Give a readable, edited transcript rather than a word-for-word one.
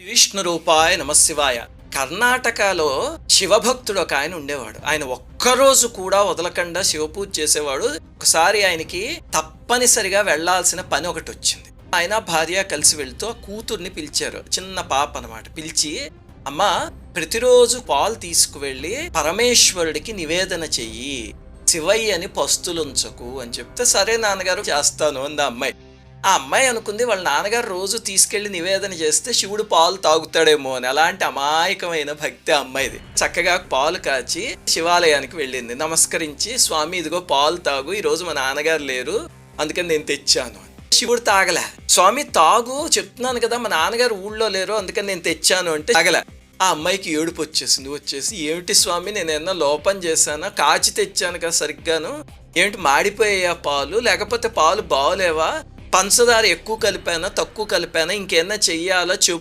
విష్ణు రూపాయ నమశివాయ. కర్ణాటకలో శివభక్తుడు ఒక ఆయన ఉండేవాడు. ఆయన ఒక్కరోజు కూడా వదలకుండా శివపూజ చేసేవాడు. ఒకసారి ఆయనకి తప్పనిసరిగా వెళ్లాల్సిన పని ఒకటి వచ్చింది. ఆయన భార్య కలిసి వెళ్తూ ఆ కూతుర్ని పిలిచారు. చిన్న పాప అనమాట. పిలిచి, అమ్మా, ప్రతిరోజు పాలు తీసుకువెళ్ళి పరమేశ్వరుడికి నివేదన చెయ్యి, శివయ్యని పస్తులుంచకు అని చెప్తే, సరే నాన్నగారు చేస్తాను అంది ఆ అమ్మాయి. ఆ అమ్మాయి అనుకుంది వాళ్ళ నాన్నగారు రోజు తీసుకెళ్లి నివేదన చేస్తే శివుడు పాలు తాగుతాడేమో అని. అలాంటి అమాయకమైన భక్తి ఆ అమ్మాయిది. చక్కగా పాలు కాచి శివాలయానికి వెళ్ళింది. నమస్కరించి, స్వామి ఇదిగో పాలు తాగు, ఈ రోజు మా నాన్నగారు లేరు, అందుకని నేను తెచ్చాను. శివుడు తాగలే. స్వామి తాగు, చెప్తున్నాను కదా, మా నాన్నగారు ఊళ్ళో లేరు, అందుకని నేను తెచ్చాను అంటే తాగలే. ఆ అమ్మాయికి ఏడుపు వచ్చేసి, ఏమిటి స్వామి, నేను ఏమన్నా లోపం చేశానా? కాచి తెచ్చాను కదా సరిగ్గాను, ఏమిటి మాడిపోయా పాలు, లేకపోతే పాలు బాగోలేవా, పంచదార ఎక్కువ కలిపానా తక్కువ కలిపానా, ఇంకేమన్నా చెయ్యాలా చెప్పు